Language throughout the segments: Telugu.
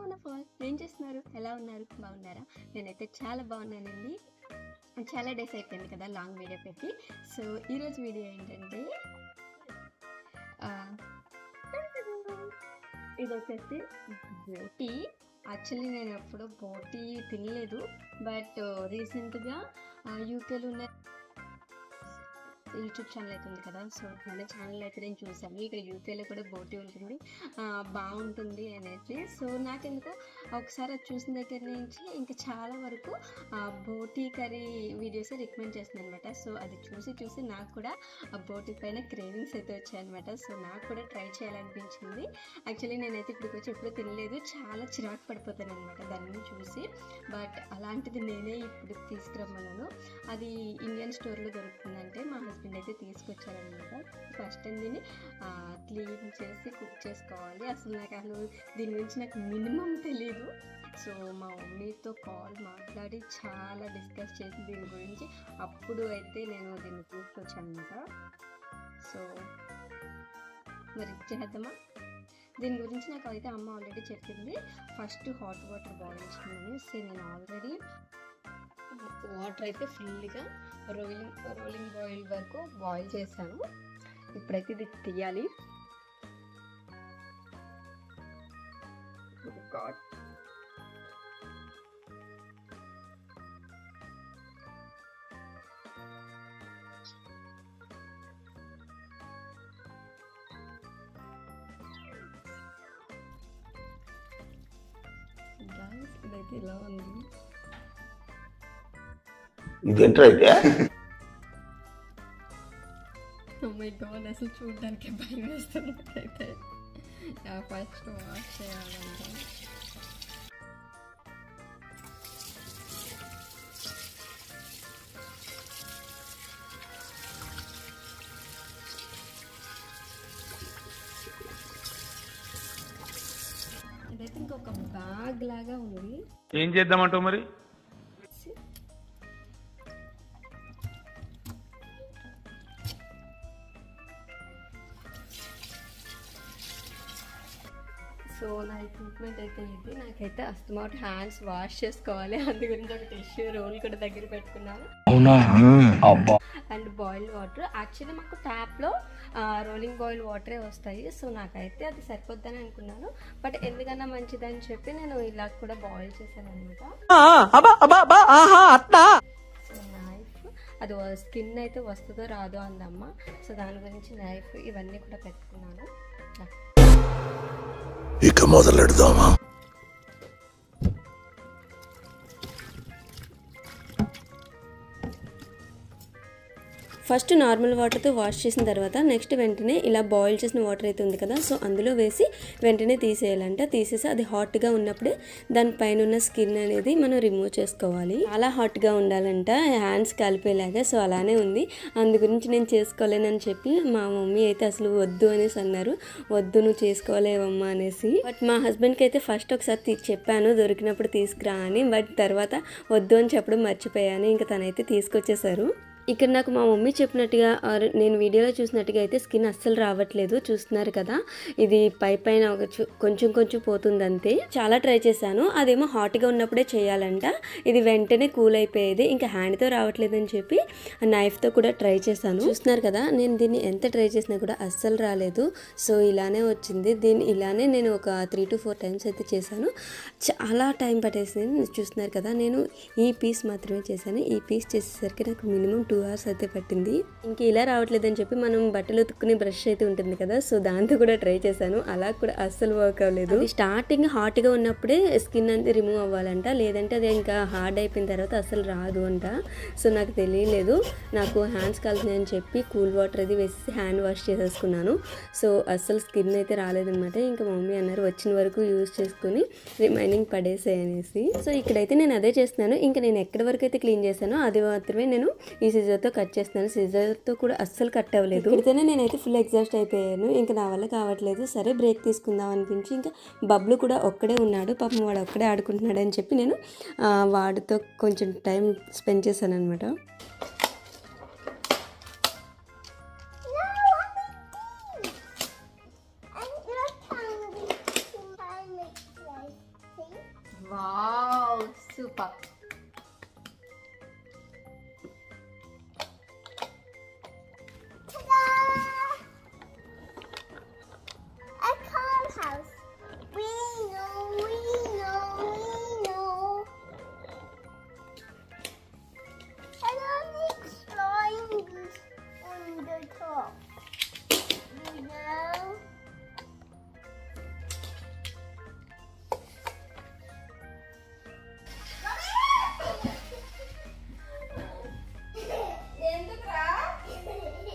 వన్ ఆఫ్ ఆల్, ఏం చేస్తున్నారు, ఎలా ఉన్నారు, బాగున్నారా? నేనైతే చాలా బాగున్నానండి. చాలా డేస్ అయిపోయింది కదా లాంగ్ వీడియో పెట్టి. సో ఈరోజు వీడియో ఏంటంటే ఇది వచ్చేసి బోటీ. యాక్చువల్లీ నేను ఎప్పుడూ బోటీ తినలేదు, బట్ రీసెంట్గా యూకేలో ఉన్న యూట్యూబ్ ఛానల్ అయితే ఉంది కదా, సో మన ఛానల్ అయితే నేను చూసాను. ఇక్కడ యూకేలో కూడా బోటీ ఉంటుంది, బాగుంటుంది అనేసి. సో నాకెందుకో ఒకసారి అది చూసిన దగ్గర నుంచి ఇంకా చాలా వరకు బోటీ కర్రీ వీడియోస్ రికమెండ్ చేస్తుంది అనమాట. సో అది చూసి నాకు కూడా ఆ బోటీ పైన క్రేవింగ్స్ అయితే వచ్చాయన్నమాట. సో నాకు కూడా ట్రై చేయాలనిపించింది. యాక్చువల్లీ నేనైతే ఇప్పటికి వచ్చి ఎప్పుడూ తినలేదు, చాలా చిరాకు పడిపోతాను అనమాట దాన్ని చూసి. బట్ అలాంటిది నేనే ఇప్పుడు తీసుకురమ్మన్నాను. అది ఇండియన్ స్టోర్లో దొరుకుతుందంటే మా హస్బెండ్ అయితే తీసుకొచ్చారనమాట. ఫస్ట్ టైం దీన్ని క్లీన్ చేసి కుక్ చేసుకోవాలి. అసలు దీని గురించి నాకు మినిమం తెలీదు. సో మా మమ్మీతో కాల్ మాట్లాడి చాలా డిస్కస్ చేసి దీని గురించి అప్పుడు అయితే నేను దీన్ని తీసుకొచ్చాను అనమాట. సో మరి చేద్దామా? దీని గురించి నాకు అయితే అమ్మ ఆల్రెడీ చెప్పింది, ఫస్ట్ హాట్ వాటర్ బాయిల్ చేయమని. సో నేను ఆల్రెడీ వాటర్ అయితే ఫుల్గా రోలింగ్ బాయిల్ వరకు బాయిల్ చేశాను. ఇప్పుడైతే ఇది తీయాలి. ఇదైతే ఇలా ఉంది. ఇదేంటైతే ఓ మై గాడ్, అసలు చూడడానికి భయం వేస్తుంది. అయితే ఫస్ట్ వాష్ చేయాలంట. ఇదైతే ఇంకొక బ్యాగ్ లాగా ఉంది. ఏం చేద్దామంటావు మరి? సో నా ఎక్విప్మెంట్ అయితే ఇది. నాకైతే అస్తమాట్ హ్యాండ్స్ వాష్ చేసుకోవాలి, అందు గురించి ఒక టిష్యూ రోల్ కూడా దగ్గర పెట్టుకున్నాను. And boil water. యాక్చువల్లీ మాకు ట్యాప్లో రోలింగ్ బాయిల్ వాటరే వస్తాయి. సో నాకైతే అది సరిపోద్దని అనుకున్నాను, బట్ ఎందుకన్నా మంచిదని చెప్పి నేను ఇలా కూడా బాయిల్ చేశాను అనమాట. సో నైఫ్, అది స్కిన్ అయితే వస్తుందో రాదో అందమ్మ. సో దాని గురించి నైఫ్ ఇవన్నీ కూడా పెట్టుకున్నాను. ఇక మొదలెడదామా? ఫస్ట్ నార్మల్ వాటర్తో వాష్ చేసిన తర్వాత నెక్స్ట్ వెంటనే ఇలా బాయిల్ చేసిన వాటర్ అయితే ఉంది కదా, సో అందులో వేసి వెంటనే తీసేయాలంట. తీసేసి అది హాట్గా ఉన్నప్పుడే దానిపైన ఉన్న స్కిన్ అనేది మనం రిమూవ్ చేసుకోవాలి. చాలా హాట్గా ఉండాలంట, హ్యాండ్స్ కలిపేలాగా. సో అలానే ఉంది, అందు గురించి నేను చేసుకోలేనని చెప్పి మా మమ్మీ అయితే అసలు వద్దు అనేసి అన్నారు. వద్దు, నువ్వు చేసుకోలేవమ్మా అనేసి. బట్ మా హస్బెండ్కి అయితే ఫస్ట్ ఒకసారి చెప్పాను దొరికినప్పుడు తీసుకురా అని, బట్ తర్వాత వద్దు అని చెప్పడం మర్చిపోయాను. ఇంకా తనైతే తీసుకొచ్చేసారు. ఇక్కడ నాకు మా మమ్మీ చెప్పినట్టుగా నేను వీడియోలో చూసినట్టుగా అయితే స్కిన్ అస్సలు రావట్లేదు. చూస్తున్నారు కదా, ఇది పైన కొంచెం పోతుంది అంతే. చాలా ట్రై చేశాను, అదేమో హాట్గా ఉన్నప్పుడే చేయాలంట. ఇది వెంటనే కూల్ అయిపోయేది. ఇంకా హ్యాండ్తో రావట్లేదని చెప్పి నైఫ్తో కూడా ట్రై చేశాను. చూస్తున్నారు కదా, నేను దీన్ని ఎంత ట్రై చేసినా కూడా అస్సలు రాలేదు. సో ఇలానే వచ్చింది. ఇలానే నేను ఒక 3 to 4 times అయితే చేశాను. చాలా టైం పట్టేసింది. చూస్తున్నారు కదా, నేను ఈ పీస్ మాత్రమే చేశాను. ఈ పీస్ చేసేసరికి నాకు మినిమం 2 hours అయితే పట్టింది. ఇంక ఇలా రావట్లేదని చెప్పి మనం బట్టలు ఉతుక్కునే బ్రష్ అయితే ఉంటుంది కదా, సో దాంతో కూడా ట్రై చేశాను. అలా కూడా అస్సలు వర్క్ అవ్వలేదు. స్టార్టింగ్ హాట్గా ఉన్నప్పుడే స్కిన్ అంతా రిమూవ్ అవ్వాలంట, లేదంటే అది ఇంకా హార్డ్ అయిపోయిన తర్వాత అస్సలు రాదు అంట. సో నాకు తెలియలేదు. నాకు హ్యాండ్స్ కాల్సినాయని చెప్పి కూల్ వాటర్ అది వేసి హ్యాండ్ వాష్ చేసేసుకున్నాను. సో అస్సలు స్కిన్ అయితే రాలేదనమాట. ఇంకా మమ్మీ అన్నారు వచ్చిన వరకు యూజ్ చేసుకుని రిమైనింగ్ పడేసేయనేసి. సో ఇక్కడైతే నేను అదే చేస్తున్నాను. ఇంకా నేను ఎక్కడి వరకు అయితే క్లీన్ చేశానో అది మాత్రమే నేను ఈ సిజర్తో కట్ చేస్తున్నాను. సిజర్తో కూడా అస్సలు కట్ అవ్వలేదు. ఇక్కడితేనే నేనైతే ఫుల్ ఎగ్జాస్ట్ అయిపోయాను. ఇంకా నా వల్ల కావట్లేదు. సరే బ్రేక్ తీసుకుందాం అనిపించి, ఇంకా బబ్లు కూడా ఒక్కడే ఉన్నాడు, పాపం వాడు ఒక్కడే ఆడుకుంటున్నాడు అని చెప్పి నేను వాడితో కొంచెం టైం స్పెండ్ చేశాను అనమాట.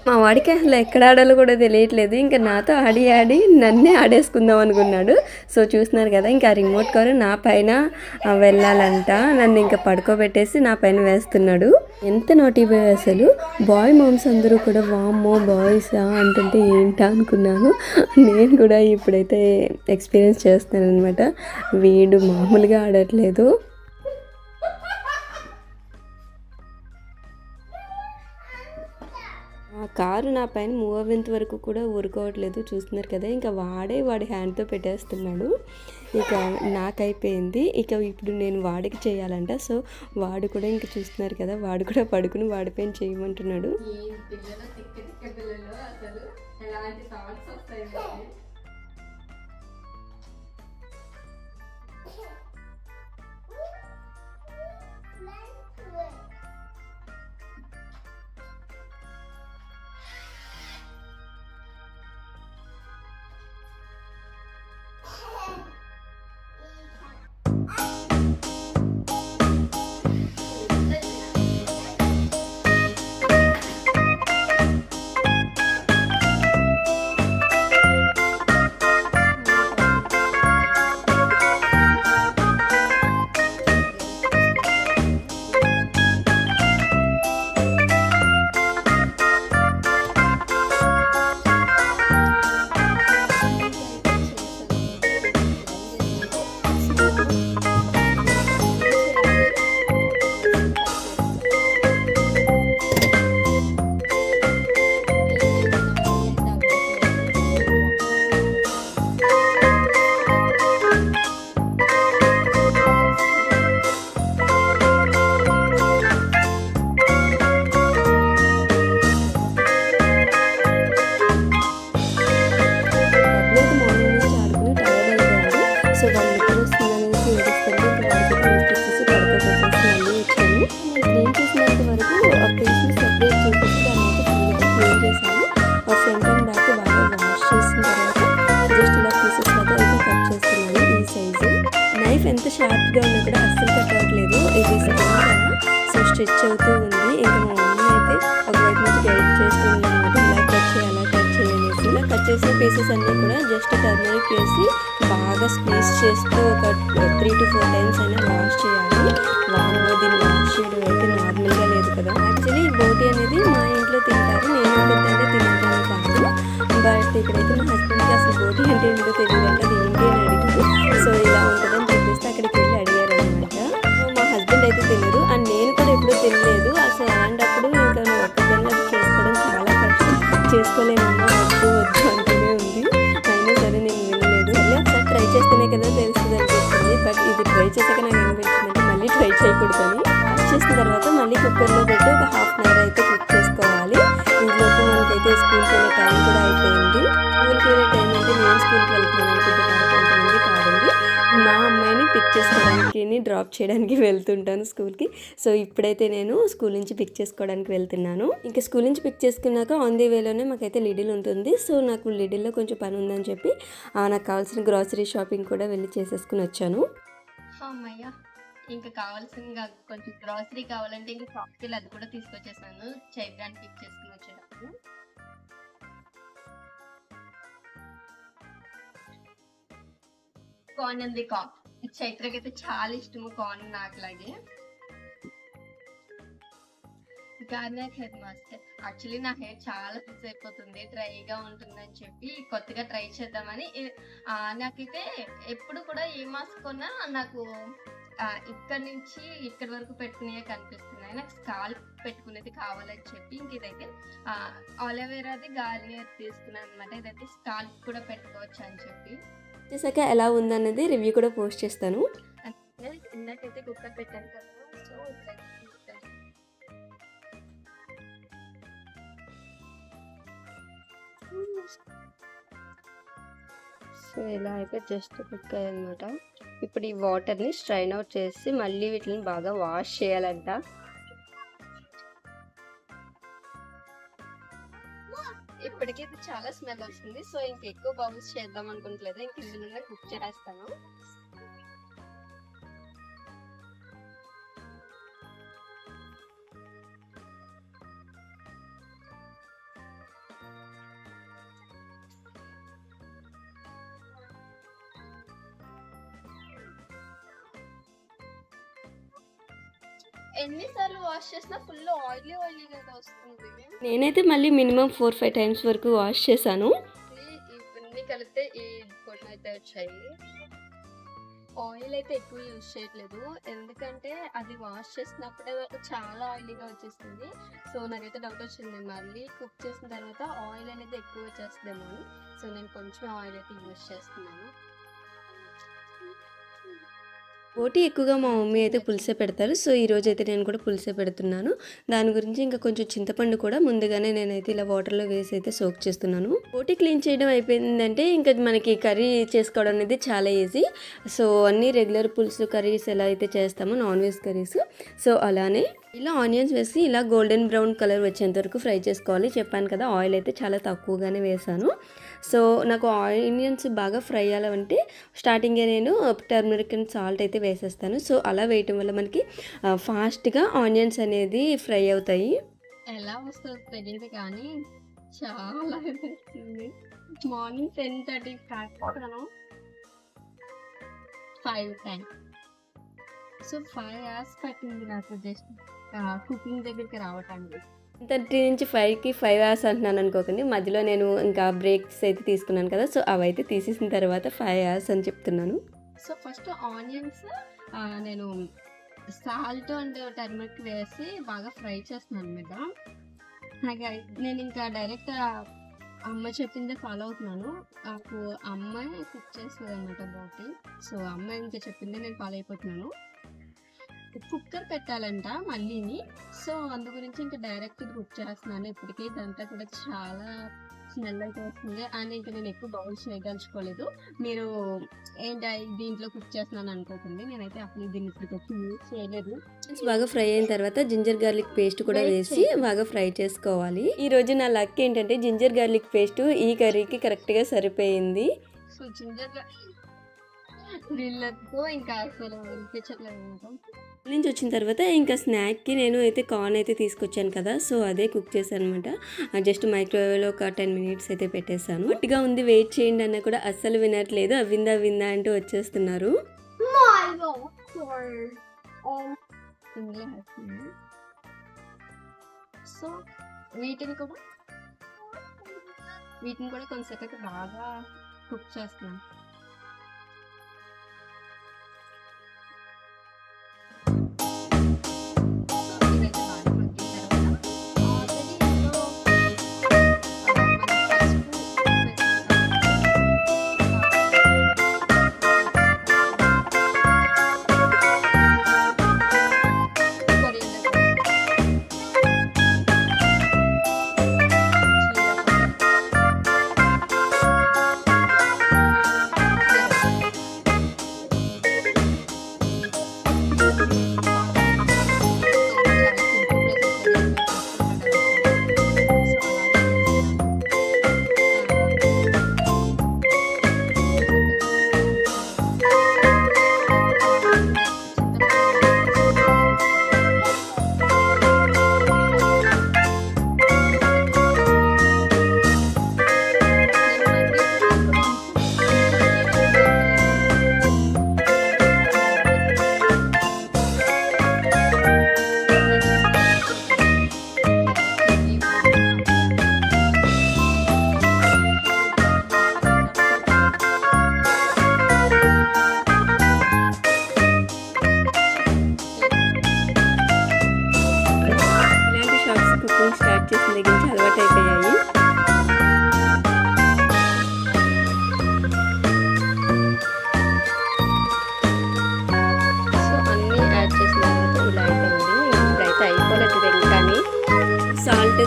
మా వాడికి అసలు ఎక్కడ ఆడాలో కూడా తెలియట్లేదు. ఇంకా నాతో ఆడి ఆడి నన్నే ఆడేసుకుందాం అనుకున్నాడు. సో చూస్తున్నారు కదా, ఇంకా రిమోట్ కవర్ నా పైన వెళ్ళాలంట. నన్ను ఇంకా పడుకోబెట్టేసి నా పైన వేస్తున్నాడు. ఎంత నోటీ బాయ్ అసలు. బాయ్ మామ్స్ అందరూ కూడా వామ్మో బాయ్సా అంటుంటే ఏంటా అనుకున్నాను. నేను కూడా ఇప్పుడైతే ఎక్స్పీరియన్స్ చేస్తాను అనమాట. వీడు మామూలుగా ఆడట్లేదు. ఆ కారు నా పైన మూవ్ అవ్వేంత వరకు కూడా ఊరుకోవట్లేదు. చూస్తున్నారు కదా, ఇంకా వాడి హ్యాండ్తో పెట్టేస్తున్నాడు. ఇక నాకైపోయింది. ఇక ఇప్పుడు నేను వాడికి చేయాలంట. సో వాడు కూడా ఇంకా చూస్తున్నారు కదా, వాడు కూడా పడుకుని వాడిపైన చేయమంటున్నాడు. సో వాళ్ళు నిద్ర వస్తుందనేసి ఏడుస్తుంటే ఇంకా వాళ్ళకి తీసుకొచ్చేసి పడుకోబెట్టేసి మళ్ళీ వచ్చాను. నేను క్లీన్ చేసినంత వరకు ఆ ప్లేస్ని సెపరేట్ చేసేసి దాన్ని అయితే ఫుల్గా క్లీన్ చేశాను. ఆ ఫ్రంట్ అండ్ బ్యాక్ బాగా వాష్ చేసిన తర్వాత జస్ట్ ఇలా పీసెస్ లాగా అయితే కట్ చేస్తున్నాను. ఈ సైజు నైఫ్ ఎంత షార్ప్గా ఉన్నా కూడా అస్సలు కట్ అవ్వట్లేదు. ఇది సెకండ్ కదా, సో స్ట్రెచ్ అవుతూ ఉంది. ఇంకా మా మమ్మీ అయితే ఒకవైపు నుంచి గైడ్ చేస్తూ ఉందన్నమాట. ఇలా కట్ చేయాలి, అలా కట్ చేయాలనేసి. ఇలా కట్ చేసిన పీసెస్ అన్నీ కూడా జస్ట్ టర్మరిక్ వేసి బాగా స్క్వీజ్ చేస్తూ ఒక 3 to 4 టైమ్స్ అయినా వాష్ చేయాలి. వామ్మో, దీన్ని వాష్ చేయడం అయితే నార్మల్గా లేదు కదా. యాక్చువల్లీ బోటి అనేది మా ఇంట్లో తింటారు, నేను ఒక్కదాన్నే తినేదాన్ని కాదు. బట్ ఇక్కడైతే మా హస్బెండ్కి అసలు బోటి అంటే ఏంటో తెలియదంట. అది ఏంటి అని అడిగింది. సో ఇలా ఉంటుందని చెప్పేస్తే అక్కడికి వెళ్ళి అడిగారనమాట. మా హస్బెండ్ అయితే తినరు, అండ్ నేను కూడా ఎప్పుడూ తినలేదు. అసలు అలాంటప్పుడు ఇంకా నువ్వు ఒక్కదాన్ని అది చేసుకోవడం చాలా కష్టం, చేసుకోలేమమ్మా వద్దు వద్దు అంటూనే ఉంది. అయినా సరే నేను వినలేదు. మళ్ళీ ఒకసారి ట్రై చేస్తేనే కదా తెలుస్తుంది అనిపిస్తుంది. బట్ ఇది ట్రై చేశాక నాకు అనిపించిందంటే మళ్ళీ ట్రై చేయకూడదని. వాష్ చేసిన తర్వాత మళ్ళీ కుక్కర్లో పెట్టి ఒక 1/2 hour అయితే కుక్ చేసుకోవాలి. ఇంట్లోకి మనకైతే స్కూల్కి వెళ్ళే టైం కూడా అయిపోయింది. స్కూల్కి వెళ్ళే టైం అంటే నేను స్కూల్కి వెళ్తున్నాను అనుకుంటున్నాను కొంతమంది, కాదండి. మా అమ్మాయిని పిక్ చేసుకోవడానికి డ్రాప్ చేయడానికి వెళ్తుంటాను స్కూల్కి. సో ఇప్పుడైతే నేను స్కూల్ నుంచి పిక్ చేసుకోవడానికి వెళ్తున్నాను. ఇంకా స్కూల్ నుంచి పిక్ చేసుకున్నాక ఆన్ ది వేలోనే మాకైతే లిడిల్ ఉంటుంది. సో నాకు లిడిల్లో కొంచెం పని ఉందని చెప్పి నాకు కావాల్సిన గ్రాసరీ షాపింగ్ కూడా వెళ్ళి చేసేసుకుని వచ్చాను. అమ్మయ్య, ఇంకా కావాల్సిన కొంచెం గ్రాసరీ కావాలంటే ఇంకా షాప్కి వెళ్ళి అది కూడా తీసుకొచ్చేసాను. చైత్రాన్ని పిక్ చేసుకుని వచ్చేటప్పుడు కార్న్ ఉంది. చైత్రకి అయితే చాలా ఇష్టము కార్న్, నాకులాగే. Garnier hair mask. యాక్చువల్లీ నా హెయిర్ చాలా ఫిక్స్ అయిపోతుంది, డ్రైగా ఉంటుందని చెప్పి కొత్తగా ట్రై చేద్దామని. నాకైతే ఎప్పుడు కూడా ఏ మాస్క్ కొన్నా నాకు ఇక్కడ నుంచి ఇక్కడ వరకు పెట్టుకునే కనిపిస్తున్నాయి. నాకు స్కాల్ప్ పెట్టుకునేది కావాలని చెప్పి ఇంక ఇదైతే ఆలోవేరాది గార్నియర్ తీసుకున్నాను అనమాట. ఇదైతే స్కాల్ప్ కూడా పెట్టుకోవచ్చు అని చెప్పి. చేశాక ఎలా ఉందనేది రివ్యూ కూడా పోస్ట్ చేస్తాను. ఇందాకైతే కుక్కర్ పెట్టాను కదా, సో సో ఇలా అయితే జస్ట్ కుక్ అయ్యనమాట. ఇప్పుడు ఈ వాటర్ని స్ట్రైన్ అవుట్ చేసి మళ్ళీ వీటిని బాగా వాష్ చేయాలంట. ఇప్పటికీ ఇది చాలా స్మెల్ వస్తుంది. సో ఇంక ఎక్కువ బౌల్స్ చేద్దాం అనుకుంటలేదు, ఇంక ఇందులోనే కుక్ చేస్తాను. ఎన్నిసార్లు వాష్ చేసినా ఫుల్ ఆయిలీగా వస్తుంది. నేనైతే మళ్ళీ మినిమం 4-5 టైమ్స్ వరకు వాష్ చేశాను. ఇవన్నీ కలిపితే ఈ కొన్ని అయితే వచ్చాయి. ఆయిల్ అయితే ఎక్కువ యూజ్ చేయట్లేదు, ఎందుకంటే అది వాష్ చేసినప్పుడే చాలా ఆయిలీగా వచ్చేసింది. సో నాకైతే డౌట్ వచ్చింది, మళ్ళీ కుక్ చేసిన తర్వాత ఆయిల్ అనేది ఎక్కువ వచ్చేస్తుందేమో అని. సో నేను కొంచెం ఆయిల్ అయితే యూజ్ చేస్తున్నాను. బోటి ఎక్కువగా మా మమ్మీ అయితే పులుసే పెడతారు. సో ఈరోజు అయితే నేను కూడా పులుసే పెడుతున్నాను. దాని గురించి ఇంకా కొంచెం చింతపండు కూడా ముందుగానే నేనైతే ఇలా వాటర్లో వేసి అయితే సోక్ చేస్తున్నాను. బోటి క్లీన్ చేయడం అయిపోయిందంటే ఇంకా మనకి కర్రీ చేసుకోవడం అనేది చాలా ఈజీ. సో అన్ని రెగ్యులర్ పులుసు కర్రీస్ ఎలా అయితే చేస్తామో నాన్ వెజ్ కర్రీస్, సో అలానే ఇలా ఆనియన్స్ వేసి ఇలా గోల్డెన్ బ్రౌన్ కలర్ వచ్చేంత వరకు ఫ్రై చేసుకోవాలి. చెప్పాను కదా ఆయిల్ అయితే చాలా తక్కువగానే వేసాను. సో నాకు ఆనియన్స్ బాగా ఫ్రై అవ్వాలంటే స్టార్టింగే నేను టర్మరిక్ అండ్ సాల్ట్ అయితే వేసేస్తాను. సో అలా వేయటం వల్ల మనకి ఫాస్ట్గా ఆనియన్స్ అనేది ఫ్రై అవుతాయి. ఎలా వస్తుందో తెలియదు కానీ చాలా వచ్చింది. మార్నింగ్ 10:30 కాకపోతాను 5:10. సో 5 hours పట్టింది నాకు జస్ట్ కుకింగ్ దగ్గరికి రావటానికి. 10:30 నుంచి 5కి 5 hours అంటున్నాను అనుకోకండి. మధ్యలో నేను ఇంకా బ్రేక్స్ అయితే తీసుకున్నాను కదా, సో అవైతే తీసేసిన తర్వాత 5 hours అని చెప్తున్నాను. సో ఫస్ట్ ఆనియన్స్ నేను సాల్ట్ అండ్ టర్మరిక్ వేసి బాగా ఫ్రై చేస్తున్నాను అనమాట. నేను ఇంకా డైరెక్ట్ అమ్మ చెప్పిందే ఫాలో అవుతున్నాను. నాకు అమ్మాయి కుక్ చేస్తుంది అనమాట బోటి. సో అమ్మాయి ఇంకా చెప్పిందే నేను ఫాలో అయిపోతున్నాను. కుక్కర్ పెట్టాలంట మళ్ళీని. సో అందు గురించి ఇంకా డైరెక్ట్ కుక్ చేస్తున్నాను. ఇప్పటికీ ఇదంతా కూడా చాలా స్మెల్ అయితే వస్తుంది. అండ్ ఇంకా నేను ఎక్కువ బౌల్స్ చేయదలుచుకోలేదు. మీరు ఏంటి దీంట్లో కుక్ చేస్తున్నాను అనుకోకండి, నేనైతే అసలు దీన్ని ఇప్పటికొచ్చి యూజ్ చేయలేదు. బాగా ఫ్రై అయిన తర్వాత జింజర్ గార్లిక్ పేస్ట్ కూడా వేసి బాగా ఫ్రై చేసుకోవాలి. ఈ రోజు నా లక్ ఏంటంటే జింజర్ గార్లిక్ పేస్ట్ ఈ కర్రీకి కరెక్ట్గా సరిపోయింది. సో జింజర్ వీళ్ళతో ఇంకా అసలు వినిపించట్లేదు. నుంచి వచ్చిన తర్వాత ఇంకా స్నాక్కి నేను అయితే కార్న్ అయితే తీసుకొచ్చాను కదా, సో అదే కుక్ చేశాను అనమాట. జస్ట్ మైక్రోవేవ్లో ఒక 10 minutes అయితే పెట్టేశాను. గట్టిగా ఉంది వెయిట్ చేయండి అన్న కూడా అస్సలు వినట్లేదు. అవిందా విందా అంటూ వచ్చేస్తున్నారు. సో వీటిని కూడా కొంచెంసేపు అయితే బాగా కుక్ చేస్తున్నాను.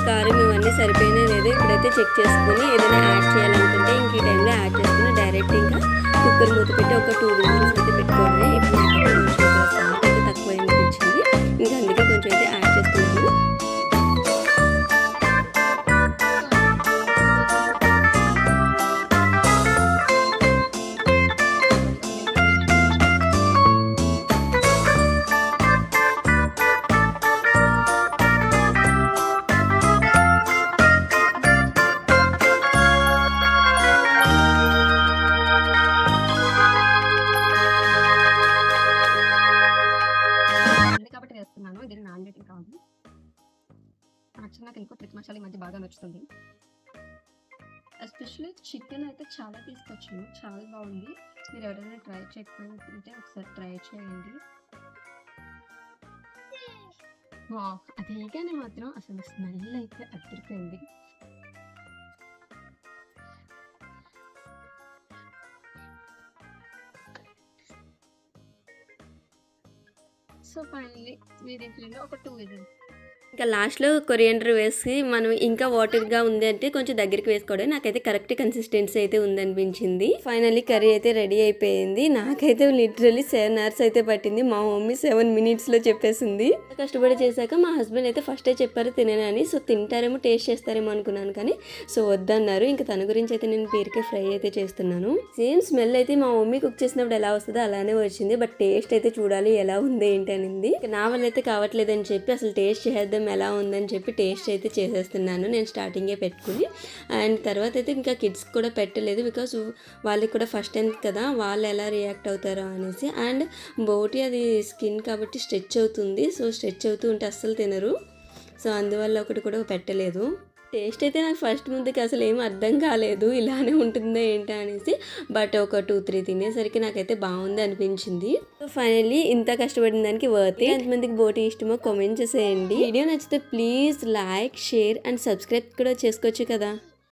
కారం ఇవన్నీ సరిపోయినాయి లేదా ఇప్పుడైతే చెక్ చేసుకుని ఏదైనా యాడ్ చేయాలనుకుంటే ఇంక ఈ టైంలో యాడ్ చేసుకుని డైరెక్ట్ ఇంకా కుక్కర్ మూత పెట్టి ఒక 2 విజిల్స్ అయితే పెట్టుకోవడమే. ఇప్పుడు నాకు కొంచెం సాల్ట్ అయితే తక్కువ అనిపించింది, ఇంకా అందుకే కొంచెం అయితే యాడ్ చేసుకున్నాను. యాక్చువల్లీ నాకు ఇంకో ట్రిక్ మసాలా ఈ మధ్య బాగా నచ్చుతుంది. ఎస్పెషల్లీ చికెన్ అయితే చాలా తీసుకొచ్చాను, చాలా బాగుంది. మీరు ఎవరైనా ట్రై చేయకపోతే ఒకసారి ట్రై చేయండి. అది వేయగానే మాత్రం అసలు స్మెల్ అయితే అదిరిపోయింది. సో ఫైనల్లీ మీడియం ఫ్లేమ్లో ఒక 2 విజిల్స్. ఇంకా లాస్ట్లో కొరియాండర్ వేసి మనం ఇంకా వాటర్గా ఉంది అంటే కొంచెం దగ్గరికి వేసుకోవడం. నాకైతే కరెక్ట్ కన్సిస్టెన్సీ అయితే ఉందనిపించింది. ఫైనల్లీ కర్రీ అయితే రెడీ అయిపోయింది. నాకైతే లిటరల్లీ 7 hours అయితే పట్టింది. మా మమ్మీ 7 minutesలో చెప్పేసింది. కష్టపడి చేశాక మా హస్బెండ్ అయితే ఫస్టే చెప్పారు తినని. సో తింటారేమో, టేస్ట్ చేస్తారేమో అనుకున్నాను, కానీ సో వద్దన్నారు. ఇంకా తన గురించి అయితే నేను బీరకాయ ఫ్రై అయితే చేస్తున్నాను. సేమ్ స్మెల్ అయితే మా మమ్మీ కుక్ చేసినప్పుడు ఎలా వస్తుందో అలానే వచ్చింది. బట్ టేస్ట్ అయితే చూడాలి ఎలా ఉంది ఏంటి అనింది. నా వల్ల అయితే కావట్లేదని చెప్పి అసలు టేస్ట్ చేద్దాం ఎలా ఉందని చెప్పి టేస్ట్ అయితే చేసేస్తున్నాను నేను స్టార్టింగే పెట్టుకుని. అండ్ తర్వాత అయితే ఇంకా కిడ్స్ కూడా పెట్టలేదు, బికాస్ వాళ్ళకి కూడా ఫస్ట్ టైం కదా, వాళ్ళు ఎలా రియాక్ట్ అవుతారో అనేసి. అండ్ బోటి అది స్కిన్ కాబట్టి స్ట్రెచ్ అవుతుంది. సో స్ట్రెచ్ అవుతూ ఉంటే అస్సలు తినరు. సో అందువల్ల ఒకటి కూడా పెట్టలేదు. టేస్ట్ అయితే నాకు ఫస్ట్ ముందుకి అసలు ఏం అర్థం కాలేదు, ఇలానే ఉంటుందో ఏంటో అనేసి. బట్ ఒక 2-3 తినేసరికి నాకైతే బాగుంది అనిపించింది. సో ఫైనల్లీ ఇంత కష్టపడిన దానికి వర్త్. ఎంతమందికి బోటి ఇష్టమో కామెంట్ చేసేయండి. వీడియో నచ్చితే please like, share and subscribe కూడా చేసుకోవచ్చు కదా.